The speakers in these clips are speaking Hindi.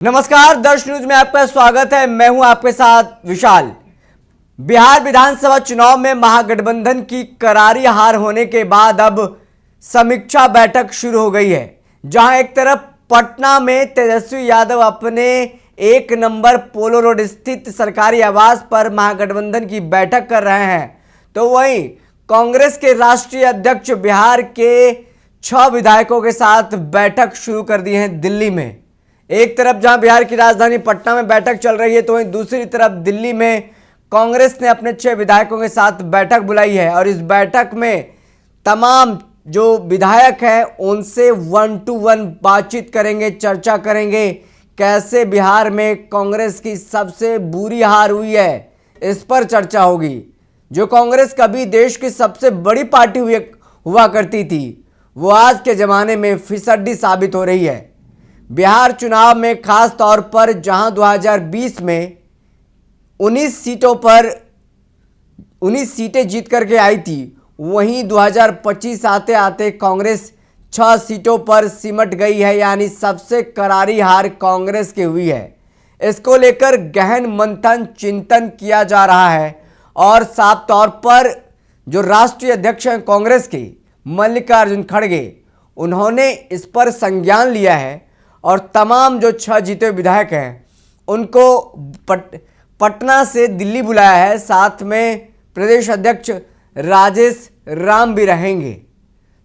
नमस्कार, दर्श न्यूज में आपका स्वागत है। मैं हूं आपके साथ विशाल। बिहार विधानसभा चुनाव में महागठबंधन की करारी हार होने के बाद अब समीक्षा बैठक शुरू हो गई है, जहां एक तरफ पटना में तेजस्वी यादव अपने 1 नंबर पोलो रोड स्थित सरकारी आवास पर महागठबंधन की बैठक कर रहे हैं, तो वहीं कांग्रेस के राष्ट्रीय अध्यक्ष बिहार के 6 विधायकों के साथ बैठक शुरू कर दी है दिल्ली में। एक तरफ जहां बिहार की राजधानी पटना में बैठक चल रही है, तो वहीं दूसरी तरफ दिल्ली में कांग्रेस ने अपने 6 विधायकों के साथ बैठक बुलाई है और इस बैठक में तमाम जो विधायक हैं उनसे 1 to 1 बातचीत करेंगे, चर्चा करेंगे। कैसे बिहार में कांग्रेस की सबसे बुरी हार हुई है, इस पर चर्चा होगी। जो कांग्रेस कभी देश की सबसे बड़ी पार्टी हुआ करती थी, वो आज के ज़माने में फिसड्डी साबित हो रही है। बिहार चुनाव में खास तौर पर जहां 2020 में 19 सीटें जीत करके आई थी, वहीं 2025 आते आते कांग्रेस 6 सीटों पर सिमट गई है, यानी सबसे करारी हार कांग्रेस की हुई है। इसको लेकर गहन मंथन चिंतन किया जा रहा है और साफ तौर पर जो राष्ट्रीय अध्यक्ष हैं कांग्रेस के मल्लिकार्जुन खड़गे, उन्होंने इस पर संज्ञान लिया है और तमाम जो 6 जीते विधायक हैं उनको पटना से दिल्ली बुलाया है। साथ में प्रदेश अध्यक्ष राजेश राम भी रहेंगे।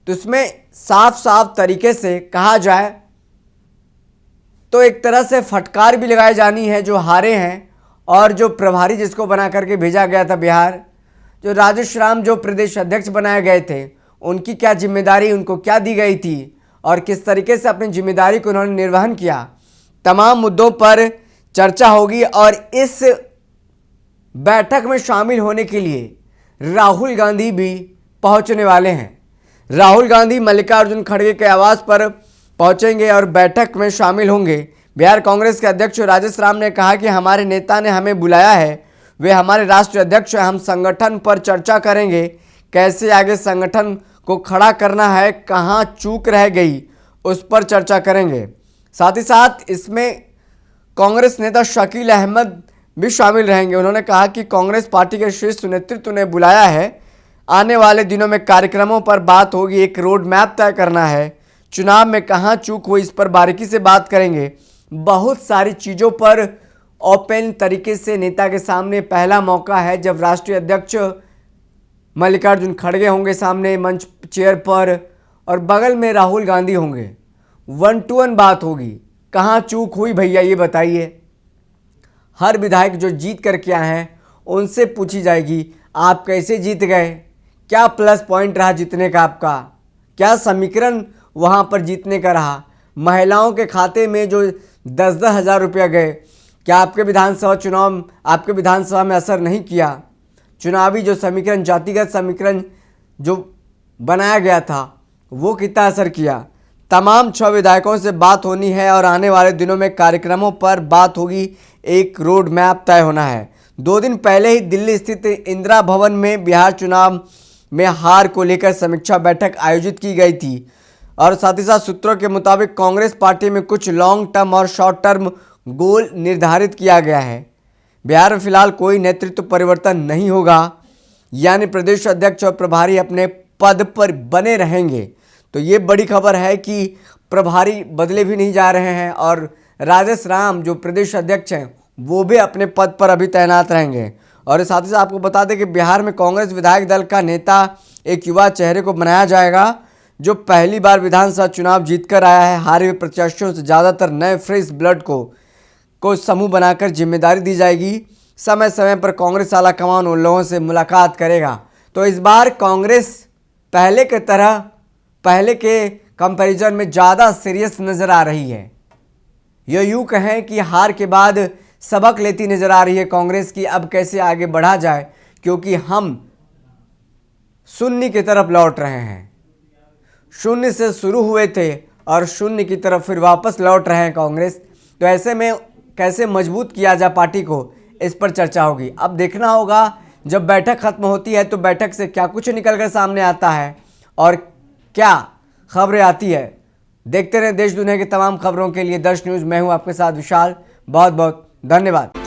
तो इसमें साफ साफ तरीके से कहा जाए तो एक तरह से फटकार भी लगाई जानी है जो हारे हैं, और जो प्रभारी जिसको बना करके भेजा गया था बिहार, जो राजेश राम जो प्रदेश अध्यक्ष बनाए गए थे, उनकी क्या जिम्मेदारी उनको क्या दी गई थी और किस तरीके से अपनी जिम्मेदारी को उन्होंने निर्वहन किया, तमाम मुद्दों पर चर्चा होगी। और इस बैठक में शामिल होने के लिए राहुल गांधी भी पहुंचने वाले हैं। राहुल गांधी मल्लिकार्जुन खड़गे के आवास पर पहुंचेंगे और बैठक में शामिल होंगे। बिहार कांग्रेस के अध्यक्ष राजेश राम ने कहा कि हमारे नेता ने हमें बुलाया है, वे हमारे राष्ट्रीय अध्यक्ष हैं, हम संगठन पर चर्चा करेंगे, कैसे आगे संगठन को खड़ा करना है, कहां चूक रह गई उस पर चर्चा करेंगे। साथ ही साथ इसमें कांग्रेस नेता शकील अहमद भी शामिल रहेंगे। उन्होंने कहा कि कांग्रेस पार्टी के शीर्ष नेतृत्व ने बुलाया है, आने वाले दिनों में कार्यक्रमों पर बात होगी, एक रोड मैप तय करना है, चुनाव में कहां चूक हुई इस पर बारीकी से बात करेंगे। बहुत सारी चीज़ों पर ओपन तरीके से नेता के सामने पहला मौका है जब राष्ट्रीय अध्यक्ष मल्लिकार्जुन खड़गे होंगे सामने मंच चेयर पर और बगल में राहुल गांधी होंगे। 1 to 1 बात होगी, कहाँ चूक हुई भैया ये बताइए। हर विधायक जो जीत करके आए हैं उनसे पूछी जाएगी, आप कैसे जीत गए, क्या प्लस पॉइंट रहा जीतने का आपका, क्या समीकरण वहाँ पर जीतने का रहा, महिलाओं के खाते में जो 10-10 हज़ार रुपया गए, क्या आपके विधानसभा चुनाव आपके विधानसभा में असर नहीं किया, चुनावी जो समीकरण जातिगत समीकरण जो बनाया गया था वो कितना असर किया। तमाम 6 विधायकों से बात होनी है और आने वाले दिनों में कार्यक्रमों पर बात होगी, एक रोड मैप तय होना है। 2 दिन पहले ही दिल्ली स्थित इंदिरा भवन में बिहार चुनाव में हार को लेकर समीक्षा बैठक आयोजित की गई थी और साथ ही साथ सूत्रों के मुताबिक कांग्रेस पार्टी में कुछ लॉन्ग टर्म और शॉर्ट टर्म गोल निर्धारित किया गया है। बिहार में फिलहाल कोई नेतृत्व परिवर्तन नहीं होगा, यानी प्रदेश अध्यक्ष और प्रभारी अपने पद पर बने रहेंगे। तो ये बड़ी खबर है कि प्रभारी बदले भी नहीं जा रहे हैं और राजेश राम जो प्रदेश अध्यक्ष हैं वो भी अपने पद पर अभी तैनात रहेंगे। और साथ ही साथ आपको बता दें कि बिहार में कांग्रेस विधायक दल का नेता एक युवा चेहरे को बनाया जाएगा जो पहली बार विधानसभा चुनाव जीतकर आया है। हारे हुए प्रत्याशियों से ज़्यादातर नए फ्रेश ब्लड को समूह बनाकर जिम्मेदारी दी जाएगी। समय समय पर कांग्रेस आला कमान उन लोगों से मुलाकात करेगा। तो इस बार कांग्रेस पहले के कंपैरिजन में ज़्यादा सीरियस नज़र आ रही है। यह यूँ कहें कि हार के बाद सबक लेती नज़र आ रही है कांग्रेस की, अब कैसे आगे बढ़ा जाए, क्योंकि हम शून्य की तरफ लौट रहे हैं। शून्य से शुरू हुए थे और शून्य की तरफ फिर वापस लौट रहे हैं कांग्रेस। तो ऐसे में कैसे मजबूत किया जाए पार्टी को, इस पर चर्चा होगी। अब देखना होगा जब बैठक खत्म होती है तो बैठक से क्या कुछ निकलकर सामने आता है और क्या खबरें आती है। देखते रहे देश दुनिया की तमाम खबरों के लिए दर्श न्यूज। मैं हूं आपके साथ विशाल। बहुत बहुत धन्यवाद।